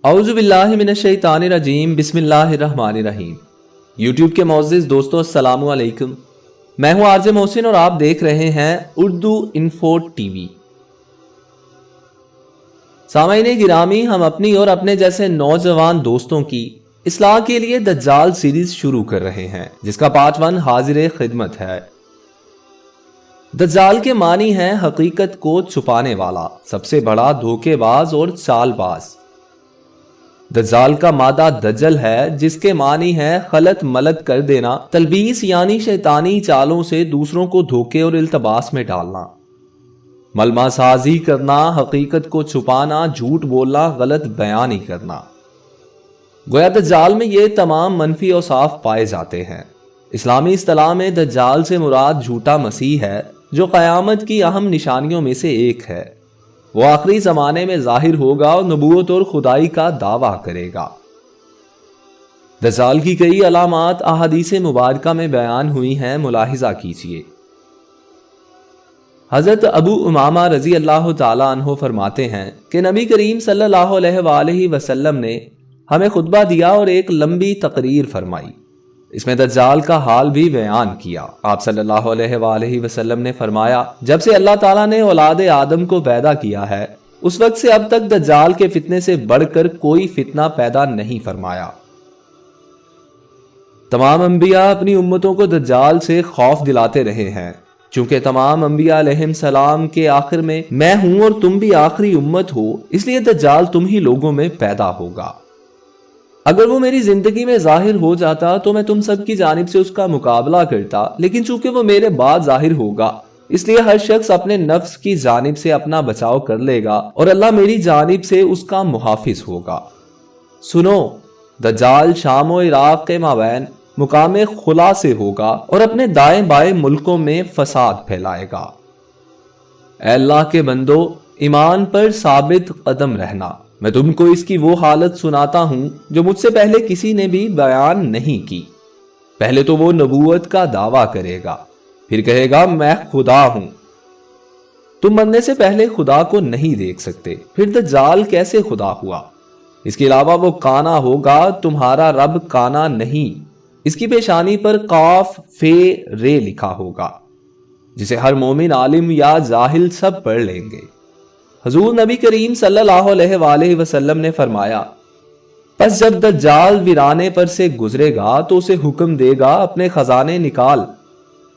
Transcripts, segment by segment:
اعوذ باللہ من الشیطان الرجیم بسم اللہ الرحمن الرحیم۔ یوٹیوب کے معزز دوستوں السلام علیکم، میں ہوں عارض محسن اور آپ دیکھ رہے ہیں اردو انفو ٹی وی۔ سامعین گرامی، ہم اپنی اور اپنے جیسے نوجوان دوستوں کی اصلاح کے لیے دجال سیریز شروع کر رہے ہیں، جس کا پارٹ 1 حاضر خدمت ہے۔ دجال کے معنی ہے حقیقت کو چھپانے والا، سب سے بڑا دھوکے باز اور چال باز۔ دجال کا مادہ دجل ہے، جس کے معنی ہے خلط ملط کر دینا، تلبیس یعنی شیطانی چالوں سے دوسروں کو دھوکے اور التباس میں ڈالنا، ملمہ سازی کرنا، حقیقت کو چھپانا، جھوٹ بولنا، غلط بیانی کرنا۔ گویا دجال میں یہ تمام منفی اوصاف پائے جاتے ہیں۔ اسلامی اصطلاح میں دجال سے مراد جھوٹا مسیح ہے، جو قیامت کی اہم نشانیوں میں سے ایک ہے۔ وہ آخری زمانے میں ظاہر ہوگا اور نبوت اور خدائی کا دعویٰ کرے گا۔ دجال کی کئی علامات احادیث مبارکہ میں بیان ہوئی ہیں، ملاحظہ کیجیے۔ حضرت ابو امامہ رضی اللہ تعالیٰ عنہ فرماتے ہیں کہ نبی کریم صلی اللہ علیہ وآلہ وسلم نے ہمیں خطبہ دیا اور ایک لمبی تقریر فرمائی، اس میں دجال کا حال بھی بیان کیا۔ آپ صلی اللہ علیہ وآلہ وسلم نے فرمایا، جب سے اللہ تعالیٰ نے اولاد آدم کو پیدا کیا ہے، اس وقت سے اب تک دجال کے فتنے سے بڑھ کر کوئی فتنہ پیدا نہیں فرمایا۔ تمام انبیاء اپنی امتوں کو دجال سے خوف دلاتے رہے ہیں، چونکہ تمام انبیاء علیہم السلام کے آخر میں ہوں اور تم بھی آخری امت ہو، اس لیے دجال تم ہی لوگوں میں پیدا ہوگا۔ اگر وہ میری زندگی میں ظاہر ہو جاتا تو میں تم سب کی جانب سے اس کا مقابلہ کرتا، لیکن چونکہ وہ میرے بعد ظاہر ہوگا، اس لیے ہر شخص اپنے نفس کی جانب سے اپنا بچاؤ کر لے گا اور اللہ میری جانب سے اس کا محافظ ہوگا۔ سنو، دجال شام و عراق کے مابین مقام خلا سے ہوگا اور اپنے دائیں بائیں ملکوں میں فساد پھیلائے گا۔ اے اللہ کے بندو، ایمان پر ثابت قدم رہنا۔ میں تم کو اس کی وہ حالت سناتا ہوں جو مجھ سے پہلے کسی نے بھی بیان نہیں کی۔ پہلے تو وہ نبوت کا دعویٰ کرے گا، پھر کہے گا میں خدا ہوں۔ تم مرنے سے پہلے خدا کو نہیں دیکھ سکتے، پھر دجال کیسے خدا ہوا؟ اس کے علاوہ وہ کانا ہوگا، تمہارا رب کانا نہیں۔ اس کی پیشانی پر قاف فے رے لکھا ہوگا، جسے ہر مومن عالم یا جاہل سب پڑھ لیں گے۔ حضور نبی کریم صلی اللہ علیہ وآلہ وسلم نے فرمایا، پس جب دجال ویرانے پر سے گزرے گا تو اسے حکم دے گا اپنے خزانے نکال،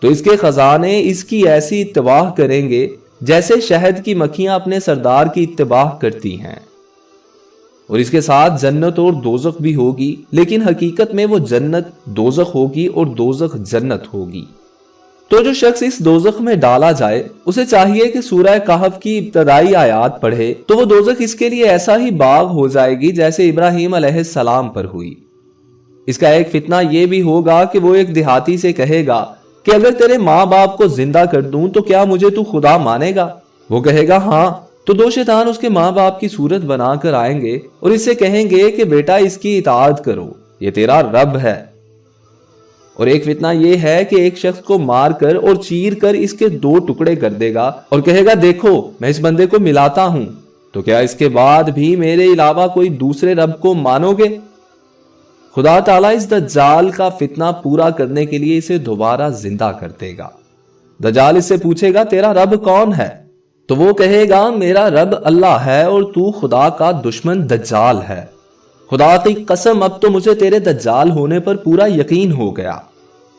تو اس کے خزانے اس کی ایسی اتباع کریں گے جیسے شہد کی مکھیاں اپنے سردار کی اتباع کرتی ہیں، اور اس کے ساتھ جنت اور دوزخ بھی ہوگی، لیکن حقیقت میں وہ جنت دوزخ ہوگی اور دوزخ جنت ہوگی۔ تو جو شخص اس دوزخ میں ڈالا جائے، اسے چاہیے کہ سورہ کہف کی ابتدائی آیات پڑھے، تو وہ دوزخ اس کے لیے ایسا ہی باغ ہو جائے گی جیسے ابراہیم علیہ السلام پر ہوئی۔ اس کا ایک فتنہ یہ بھی ہوگا کہ وہ ایک دیہاتی سے کہے گا کہ اگر تیرے ماں باپ کو زندہ کر دوں تو کیا مجھے تو خدا مانے گا؟ وہ کہے گا ہاں۔ تو دو شیطان اس کے ماں باپ کی صورت بنا کر آئیں گے اور اس سے کہیں گے کہ بیٹا اس کی اطاعت کرو، یہ تیرا رب ہے۔ اور ایک فتنہ یہ ہے کہ ایک شخص کو مار کر اور چیر کر اس کے 2 ٹکڑے کر دے گا اور کہے گا دیکھو میں اس بندے کو ملاتا ہوں، تو کیا اس کے بعد بھی میرے علاوہ کوئی دوسرے رب کو مانو گے؟ خدا تعالیٰ اس دجال کا فتنہ پورا کرنے کے لیے اسے دوبارہ زندہ کر دے گا۔ دجال اس سے پوچھے گا تیرا رب کون ہے؟ تو وہ کہے گا میرا رب اللہ ہے اور تو خدا کا دشمن دجال ہے۔ خدا کی قسم اب تو مجھے تیرے دجال ہونے پر پورا یقین ہو گیا۔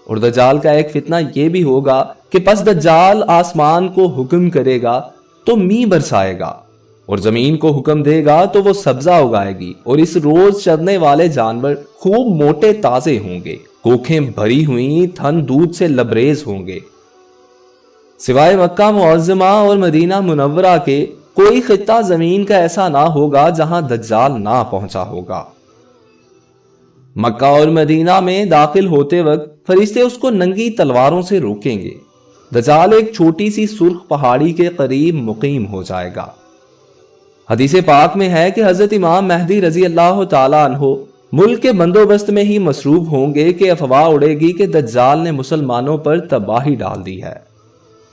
اور دجال کا ایک فتنہ یہ بھی ہوگا کہ پس دجال آسمان کو حکم کرے گا تو می برسائے گا، اور زمین کو حکم دے گا تو وہ سبزہ اگائے گی، اور اس روز چرنے والے جانور خوب موٹے تازے ہوں گے، کوکھیں بھری ہوئی، تھن دودھ سے لبریز ہوں گے۔ سوائے مکہ معظمہ اور مدینہ منورہ کے کوئی خطہ زمین کا ایسا نہ ہوگا جہاں دجال نہ پہنچا ہوگا۔ مکہ اور مدینہ میں داخل ہوتے وقت فرشتے اس کو ننگی تلواروں سے روکیں گے۔ دجال ایک چھوٹی سی سرخ پہاڑی کے قریب مقیم ہو جائے گا۔ حدیث پاک میں ہے کہ حضرت امام مہدی رضی اللہ تعالیٰ عنہ ملک کے بندوبست میں ہی مصروف ہوں گے کہ افواہ اڑے گی کہ دجال نے مسلمانوں پر تباہی ڈال دی ہے۔